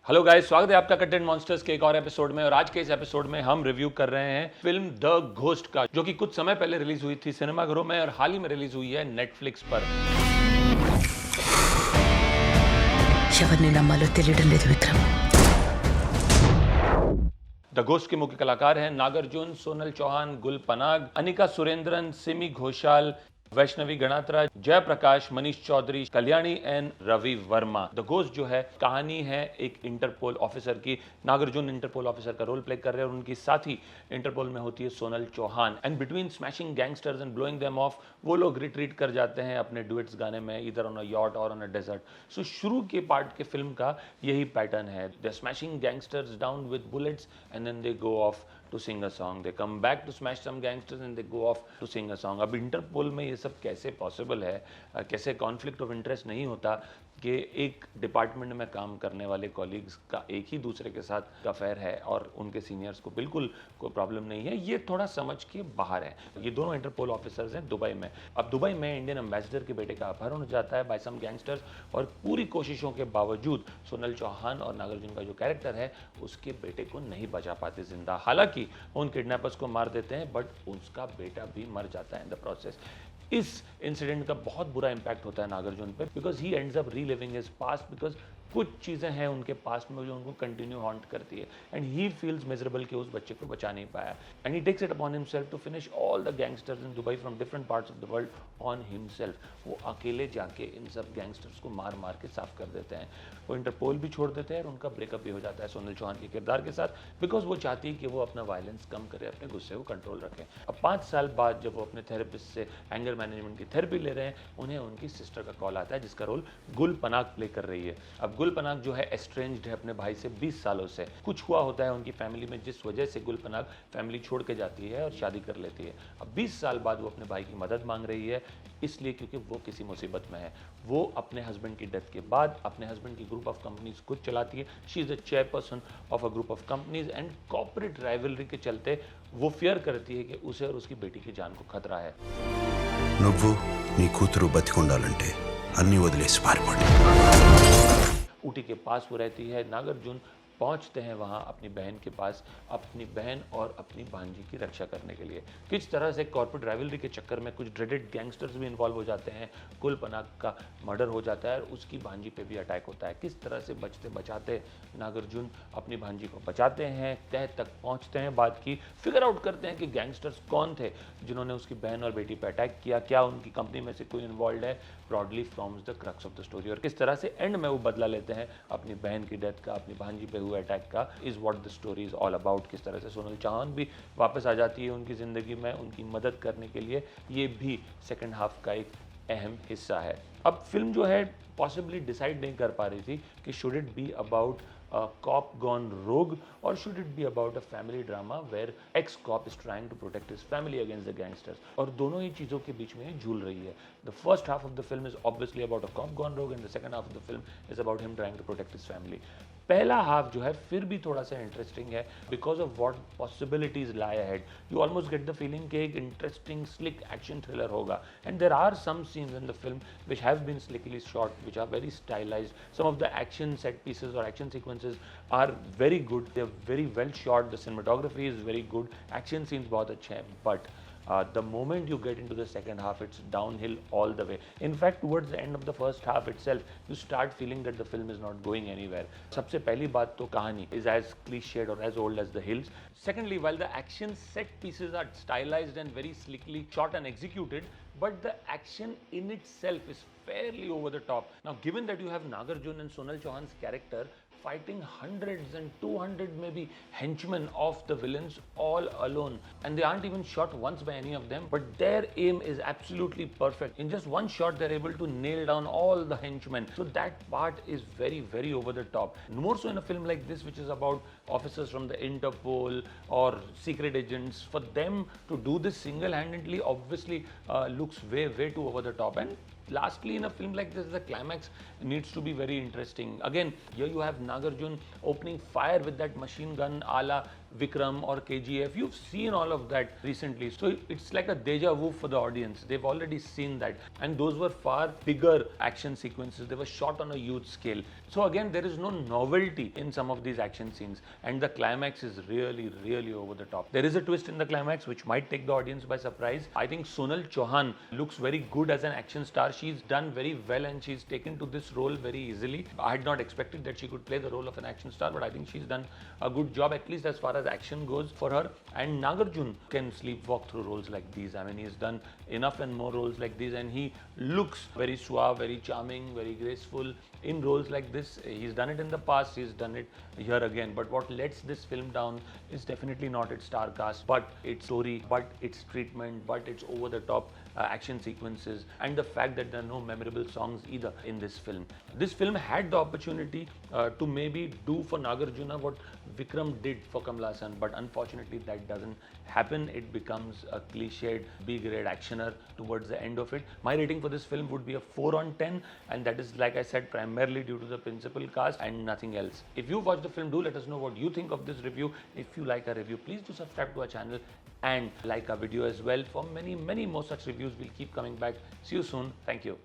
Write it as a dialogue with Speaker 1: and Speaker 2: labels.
Speaker 1: Hello guys, स्वागत है आपका कंटेंट मॉन्स्टर्स के एक और एपिसोड में। और आज के इस एपिसोड में हम रिव्यू कर रहे हैं फिल्म द घोस्ट का, जो कि कुछ समय पहले रिलीज हुई थी सिनेमाघरों में और हाल ही में रिलीज हुई है नेटफ्लिक्स पर।
Speaker 2: ఎవరిని నమ్మాలో తెలియడం లేదు విక్రమ్.
Speaker 1: द घोस्ट के मुख्य कलाकार हैं Nagarjuna, Sonal Chauhan, Gul Panag, Anikha Surendran, Simi Ghoshal, Vaishnavi Ganatra, Jayaprakash, Manish Chaudhary, Kalyani and Ravi Varma. The ghost जो है कहानी है एक इंटरपोल ऑफिसर की। नागार्जुन इंटरपोल ऑफिसर का रोल प्ले कर रहे हैं और उनकी साथी इंटरपोल में होती है Sonal Chauhan. And between smashing gangsters and blowing them off, वो लोग रिट्रीट कर जाते हैं अपने डुएट्स गाने में, इधर ऑन अ यॉट और ऑन अ डेजर्ट। सो शुरू के पार्ट के फिल्म का यही पैटर्न है। They smashing gangsters down with bullets and then they go off to sing a song. They come back to smash some gangsters and they go off to sing a song. अब interpole में ये सब कैसे possible है, कैसे conflict of interest नहीं होता कि एक डिपार्टमेंट में काम करने वाले कॉलीग्स का एक ही दूसरे के साथ अफेयर है और उनके सीनियर्स को बिल्कुल कोई प्रॉब्लम नहीं है, ये थोड़ा समझ के बाहर है। ये दोनों इंटरपोल ऑफिसर्स हैं दुबई में। अब दुबई में इंडियन एम्बेसडर के बेटे का अपहरण हो जाता है बाय सम गैंगस्टर्स और पूरी कोशिशों के बावजूद सोनल चौहान और नागार्जुन का जो कैरेक्टर है उसके बेटे को नहीं बचा पाते जिंदा। हालांकि उन किडनैपर्स को मार देते हैं बट उसका बेटा भी मर जाता है इन द प्रोसेस। इस इंसिडेंट का बहुत बुरा इंपैक्ट होता है नागार्जुन पे, because he ends up reliving his past, because कुछ चीज़ें हैं उनके पास्ट में जो उनको कंटिन्यू हॉन्ट करती है एंड ही फील्स मिजरेबल कि उस बच्चे को बचा नहीं पाया। And he takes it upon himself to finish all the gangsters in Dubai from different parts of the world on himself. वो अकेले जाके इन सब गैंगस्टर्स को मार मार के साफ कर देते हैं। वो इंटरपोल भी छोड़ देते हैं और उनका ब्रेकअप भी हो जाता है सोनल चौहान के किरदार के साथ, बिकॉज वो चाहती है कि वो अपना वायलेंस कम करे, अपने गुस्से को कंट्रोल रखें। अब 5 साल बाद जब वो अपने थेरेपिस्ट से एंगर मैनेजमेंट की थेरेपी ले रहे हैं, उन्हें उनकी सिस्टर का कॉल आता है जिसका रोल गुल पनाग प्ले कर रही है। अब गुल पनाग जो है एस्ट्रेंज्ड है अपने भाई से 20 सालों से। कुछ हुआ होता है उनकी फैमिली में जिस वजह से गुल पनाग फैमिली छोड़ के जाती है और शादी कर लेती है। अब 20 साल बाद वो अपने भाई की मदद मांग रही है, इसलिए क्योंकि वो किसी मुसीबत में है। वो अपने हस्बैंड की डेथ के बाद अपने हस्बैंड की ग्रुप ऑफ कंपनीज खुद चलाती है। She is a chairperson of a group of companies and corporate rivalry के चलते वो फियर करती है कि उसे और उसकी बेटी की जान को खतरा है।
Speaker 3: నువ్వు నీ కూతురు బతికుండాలంటే అన్నీ వదిలేసి పారిపోండి.
Speaker 1: ऊटी के पास वो रहती है। नागार्जुन पहुंचते हैं वहां अपनी बहन के पास, अपनी बहन और अपनी भांजी की रक्षा करने के लिए। किस तरह से कॉर्पोरेट राइवलरी के चक्कर में कुछ ड्रेडेड गैंगस्टर्स भी इन्वॉल्व हो जाते हैं, गुल पनाग का मर्डर हो जाता है और उसकी भांजी पे भी अटैक होता है। किस तरह से बचते बचाते नागार्जुन अपनी भांजी को बचाते हैं, तह तक पहुंचते हैं, बात की फिगर आउट करते हैं कि गैंगस्टर्स कौन थे जिन्होंने उसकी बहन और बेटी पे अटैक किया, क्या उनकी कंपनी में से कोई इन्वॉल्व है। Broadly firms the crux of the story. और किस तरह से एंड में वो बदला लेते हैं अपनी बहन की डेथ का, अपनी भांजी पे हुए अटैक का, is what the story is all about. किस तरह से सोनल चौहान भी वापस आ जाती है उनकी ज़िंदगी में उनकी मदद करने के लिए, ये भी सेकेंड हाफ का एक अहम हिस्सा है। अब फिल्म जो है पॉसिबली डिसाइड नहीं कर पा रही थी कि should it be about a cop gone rogue or should it be about a family drama where ex-cop is trying to protect his family against the gangsters। और दोनों ही चीज़ों के बीच में झूल रही है। The first half of the film is obviously about a cop gone rogue and the second half of the film is about him trying to protect his family। पहला half जो है फिर भी थोड़ा सा इंटरेस्टिंग है because of what possibilities lie ahead. You almost get the feeling कि एक इंटरेस्टिंग स्लिक एक्शन थ्रिलर होगा and there are some scenes in the film which have been slickly shot, which are very stylised. Some of the action set pieces और action sequences are very good, they are very well shot, the cinematography is very good, action scenes बहुत अच्छे हैं, but the moment you get into the second half, it's downhill all the way. In fact, towards the end of the first half itself, you start feeling that the film is not going anywhere. सबसे पहली बात तो कहानी is as cliched or as old as the hills. Secondly, while the action set pieces are stylized and very slickly shot and executed, but the action in itself is fairly over the top. Now, given that you have Nagarjun and Sonal Chauhan's character fighting hundreds and 200 maybe henchmen of the villains all alone, and they aren't even shot once by any of them, but their aim is absolutely perfect. In just one shot they're able to nail down all the henchmen, so that part is very very over the top. More so in a film like this which is about officers from the Interpol or secret agents, for them to do this single-handedly obviously looks way too over the top. And lastly, in a film like this, the climax needs to be very interesting. Again, here you have Nagarjun opening fire with that machine gun a la Vikram or KGF. You've seen all of that recently. So it's like a deja vu for the audience. They've already seen that. And those were far bigger action sequences. They were shot on a huge scale. So again, there is no novelty in some of these action scenes, and the climax is really over the top. There is a twist in the climax which might take the audience by surprise. I think Sonal Chauhan looks very good as an action star. She's done very well and she's taken to this role very easily. I had not expected that she could play the role of an action star, but I think she's done a good job, at least as far as action goes for her. And Nagarjun can sleepwalk through roles like these. I mean, he's done enough and more roles like these, and he looks very suave, very charming, very graceful in roles like this. He's done it in the past, he's done it here again. But what lets this film down is definitely not its star cast, but its story, but its treatment, but its over the top action sequences, and the fact that there are no memorable songs either in this film. This film had the opportunity to maybe do for Nagarjuna what Vikram did for Kamala Hassan, but unfortunately that doesn't happen. It becomes a cliched B-grade actioner towards the end of it. My rating for this film would be a 4 on 10, and that is, like I said, primarily due to the principal cast and nothing else. If you watched the film, do let us know what you think of this review. If you like our review, please do subscribe to our channel and like our video as well. For many more such reviews, we'll keep coming back. See you soon. Thank you.